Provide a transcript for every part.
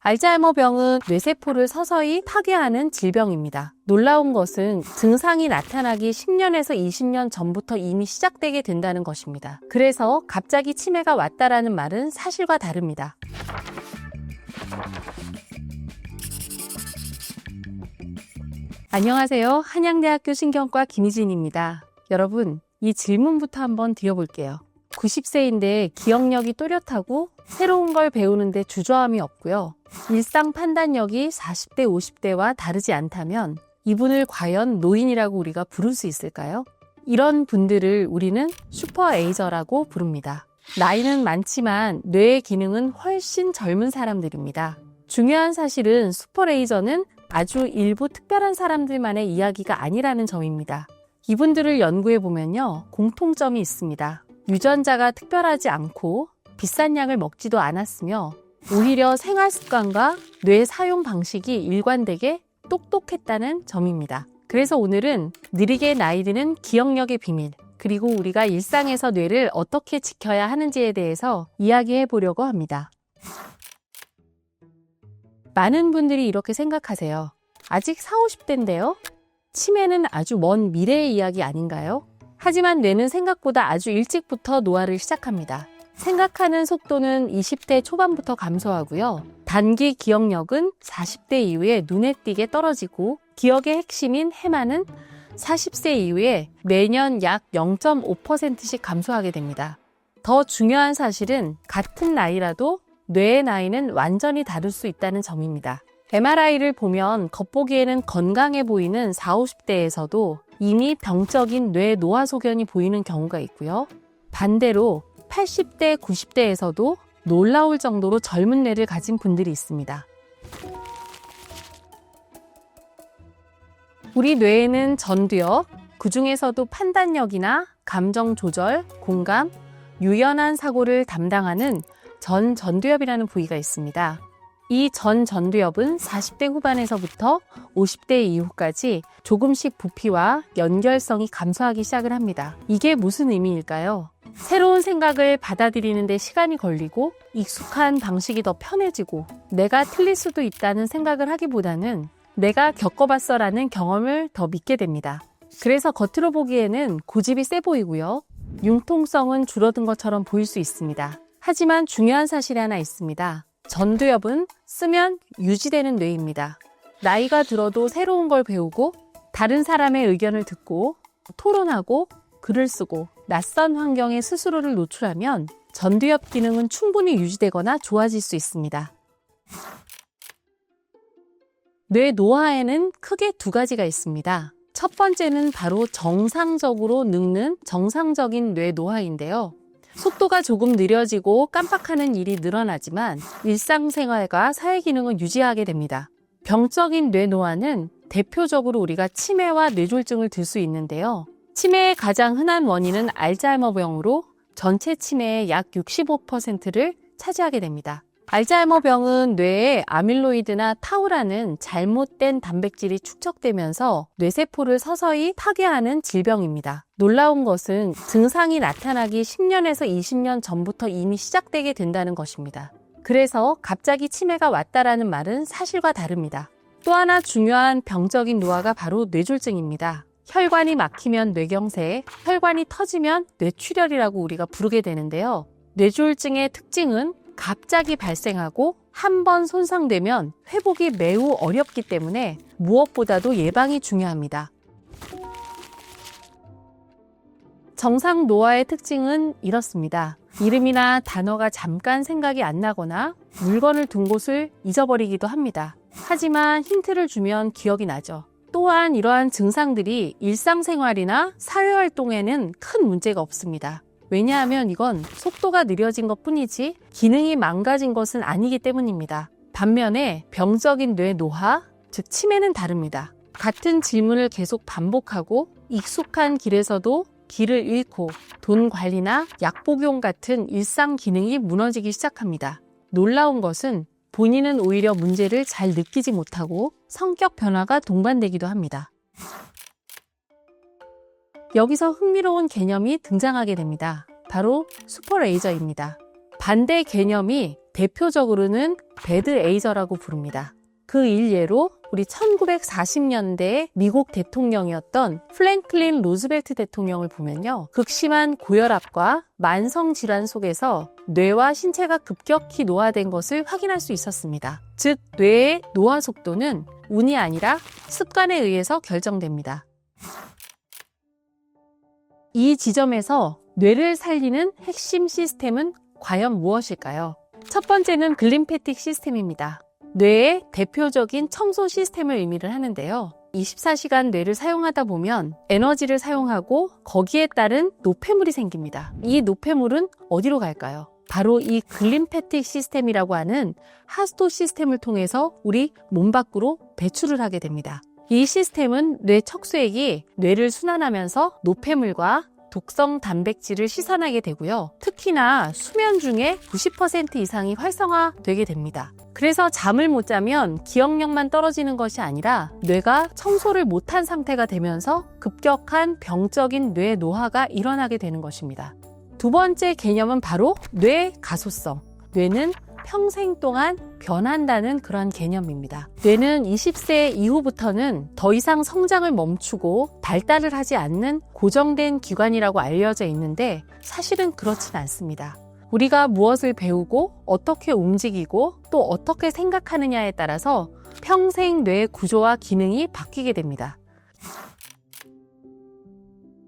알츠하이머병은 뇌세포를 서서히 파괴하는 질병입니다. 놀라운 것은 증상이 나타나기 10년에서 20년 전부터 이미 시작되게 된다는 것입니다. 그래서 갑자기 치매가 왔다라는 말은 사실과 다릅니다. 안녕하세요. 한양대학교 신경과 김희진입니다. 여러분, 이 질문부터 한번 드려볼게요. 90세인데 기억력이 또렷하고 새로운 걸 배우는데 주저함이 없고요. 일상 판단력이 40대, 50대와 다르지 않다면 이분을 과연 노인이라고 우리가 부를 수 있을까요? 이런 분들을 우리는 슈퍼에이저라고 부릅니다. 나이는 많지만 뇌의 기능은 훨씬 젊은 사람들입니다. 중요한 사실은 슈퍼에이저는 아주 일부 특별한 사람들만의 이야기가 아니라는 점입니다. 이분들을 연구해보면요, 공통점이 있습니다. 유전자가 특별하지 않고 비싼 약을 먹지도 않았으며 오히려 생활 습관과 뇌 사용 방식이 일관되게 똑똑했다는 점입니다. 그래서 오늘은 느리게 나이 드는 기억력의 비밀, 그리고 우리가 일상에서 뇌를 어떻게 지켜야 하는지에 대해서 이야기해 보려고 합니다. 많은 분들이 이렇게 생각하세요. 아직 40, 50대인데요? 치매는 아주 먼 미래의 이야기 아닌가요? 하지만 뇌는 생각보다 아주 일찍부터 노화를 시작합니다. 생각하는 속도는 20대 초반부터 감소하고요. 단기 기억력은 40대 이후에 눈에 띄게 떨어지고 기억의 핵심인 해마는 40세 이후에 매년 약 0.5%씩 감소하게 됩니다. 더 중요한 사실은 같은 나이라도 뇌의 나이는 완전히 다를 수 있다는 점입니다. MRI를 보면 겉보기에는 건강해 보이는 40, 50대에서도 이미 병적인 뇌 노화 소견이 보이는 경우가 있고요. 반대로 80대, 90대에서도 놀라울 정도로 젊은 뇌를 가진 분들이 있습니다. 우리 뇌에는 전두엽, 그 중에서도 판단력이나 감정 조절, 공감, 유연한 사고를 담당하는 전두엽이라는 부위가 있습니다. 이 전두엽은 40대 후반에서부터 50대 이후까지 조금씩 부피와 연결성이 감소하기 시작을 합니다. 이게 무슨 의미일까요? 새로운 생각을 받아들이는 데 시간이 걸리고 익숙한 방식이 더 편해지고 내가 틀릴 수도 있다는 생각을 하기보다는 내가 겪어봤어라는 경험을 더 믿게 됩니다. 그래서 겉으로 보기에는 고집이 세 보이고요. 융통성은 줄어든 것처럼 보일 수 있습니다. 하지만 중요한 사실이 하나 있습니다. 전두엽은 쓰면 유지되는 뇌입니다. 나이가 들어도 새로운 걸 배우고 다른 사람의 의견을 듣고 토론하고 글을 쓰고 낯선 환경에 스스로를 노출하면 전두엽 기능은 충분히 유지되거나 좋아질 수 있습니다. 뇌 노화에는 크게 두 가지가 있습니다. 첫 번째는 바로 정상적으로 늙는 정상적인 뇌 노화인데요. 속도가 조금 느려지고 깜빡하는 일이 늘어나지만 일상생활과 사회기능은 유지하게 됩니다. 병적인 뇌노화는 대표적으로 우리가 치매와 뇌졸중을 들 수 있는데요. 치매의 가장 흔한 원인은 알츠하이머병으로 전체 치매의 약 65%를 차지하게 됩니다. 알츠하이머병은 뇌에 아밀로이드나 타우라는 잘못된 단백질이 축적되면서 뇌세포를 서서히 파괴하는 질병입니다. 놀라운 것은 증상이 나타나기 10년에서 20년 전부터 이미 시작되게 된다는 것입니다. 그래서 갑자기 치매가 왔다라는 말은 사실과 다릅니다. 또 하나 중요한 병적인 노화가 바로 뇌졸중입니다. 혈관이 막히면 뇌경색, 혈관이 터지면 뇌출혈이라고 우리가 부르게 되는데요. 뇌졸중의 특징은 갑자기 발생하고 한 번 손상되면 회복이 매우 어렵기 때문에 무엇보다도 예방이 중요합니다. 정상 노화의 특징은 이렇습니다. 이름이나 단어가 잠깐 생각이 안 나거나 물건을 둔 곳을 잊어버리기도 합니다. 하지만 힌트를 주면 기억이 나죠. 또한 이러한 증상들이 일상생활이나 사회활동에는 큰 문제가 없습니다. 왜냐하면 이건 속도가 느려진 것 뿐이지 기능이 망가진 것은 아니기 때문입니다. 반면에 병적인 뇌 노화, 즉 치매는 다릅니다. 같은 질문을 계속 반복하고 익숙한 길에서도 길을 잃고 돈 관리나 약 복용 같은 일상 기능이 무너지기 시작합니다. 놀라운 것은 본인은 오히려 문제를 잘 느끼지 못하고 성격 변화가 동반되기도 합니다. 여기서 흥미로운 개념이 등장하게 됩니다. 바로 슈퍼레이저입니다. 반대 개념이 대표적으로는 배드 에이저라고 부릅니다. 그 일례로 우리 1940년대 미국 대통령이었던 프랭클린 루즈벨트 대통령을 보면요. 극심한 고혈압과 만성질환 속에서 뇌와 신체가 급격히 노화된 것을 확인할 수 있었습니다. 즉, 뇌의 노화 속도는 운이 아니라 습관에 의해서 결정됩니다. 이 지점에서 뇌를 살리는 핵심 시스템은 과연 무엇일까요? 첫 번째는 글림패틱 시스템입니다. 뇌의 대표적인 청소 시스템을 의미를 하는데요. 24시간 뇌를 사용하다 보면 에너지를 사용하고 거기에 따른 노폐물이 생깁니다. 이 노폐물은 어디로 갈까요? 바로 이 글림패틱 시스템이라고 하는 하스토 시스템을 통해서 우리 몸 밖으로 배출을 하게 됩니다. 이 시스템은 뇌 척수액이 뇌를 순환하면서 노폐물과 독성 단백질을 씻어내게 되고요. 특히나 수면 중에 90% 이상이 활성화되게 됩니다. 그래서 잠을 못 자면 기억력만 떨어지는 것이 아니라 뇌가 청소를 못한 상태가 되면서 급격한 병적인 뇌 노화가 일어나게 되는 것입니다. 두 번째 개념은 바로 뇌 가소성. 뇌는 평생 동안 변한다는 그런 개념입니다. 뇌는 20세 이후부터는 더 이상 성장을 멈추고 발달을 하지 않는 고정된 기관이라고 알려져 있는데 사실은 그렇진 않습니다. 우리가 무엇을 배우고 어떻게 움직이고 또 어떻게 생각하느냐에 따라서 평생 뇌 구조와 기능이 바뀌게 됩니다.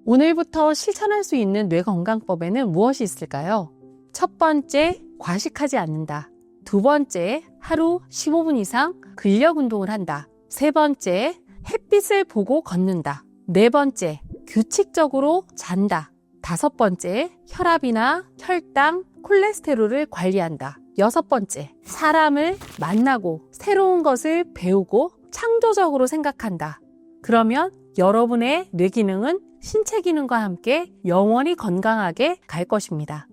오늘부터 실천할 수 있는 뇌건강법에는 무엇이 있을까요? 첫 번째, 과식하지 않는다. 두 번째, 하루 15분 이상 근력 운동을 한다. 세 번째, 햇빛을 보고 걷는다. 네 번째, 규칙적으로 잔다. 다섯 번째, 혈압이나 혈당, 콜레스테롤을 관리한다. 여섯 번째, 사람을 만나고 새로운 것을 배우고 창조적으로 생각한다. 그러면 여러분의 뇌 기능은 신체 기능과 함께 영원히 건강하게 갈 것입니다.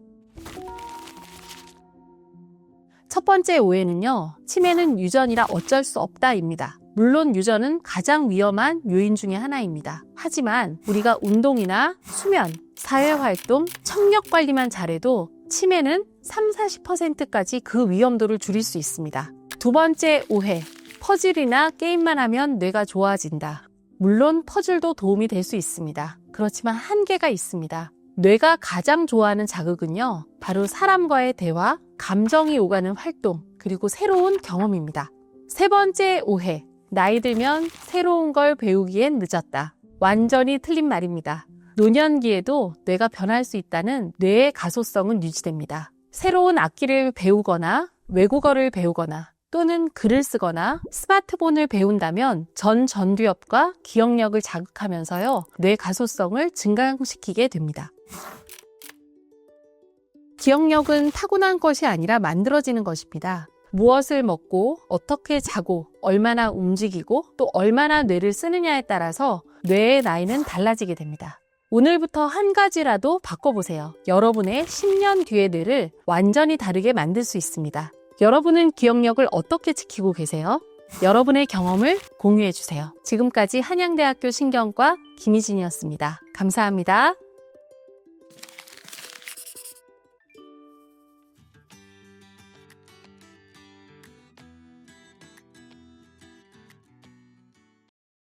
첫 번째 오해는요, 치매는 유전이라 어쩔 수 없다입니다. 물론 유전은 가장 위험한 요인 중에 하나입니다. 하지만 우리가 운동이나 수면, 사회활동, 청력 관리만 잘해도 치매는 30-40%까지 그 위험도를 줄일 수 있습니다. 두 번째 오해, 퍼즐이나 게임만 하면 뇌가 좋아진다. 물론 퍼즐도 도움이 될 수 있습니다. 그렇지만 한계가 있습니다. 뇌가 가장 좋아하는 자극은요, 바로 사람과의 대화, 감정이 오가는 활동, 그리고 새로운 경험입니다. 세 번째 오해, 나이 들면 새로운 걸 배우기엔 늦었다. 완전히 틀린 말입니다. 노년기에도 뇌가 변할 수 있다는 뇌의 가소성은 유지됩니다. 새로운 악기를 배우거나 외국어를 배우거나 또는 글을 쓰거나 스마트폰을 배운다면 전두엽과 기억력을 자극하면서요, 뇌 가소성을 증강시키게 됩니다. 기억력은 타고난 것이 아니라 만들어지는 것입니다. 무엇을 먹고 어떻게 자고 얼마나 움직이고 또 얼마나 뇌를 쓰느냐에 따라서 뇌의 나이는 달라지게 됩니다. 오늘부터 한 가지라도 바꿔보세요. 여러분의 10년 뒤의 뇌를 완전히 다르게 만들 수 있습니다. 여러분은 기억력을 어떻게 지키고 계세요? 여러분의 경험을 공유해주세요. 지금까지 한양대학교 신경과 김희진이었습니다. 감사합니다.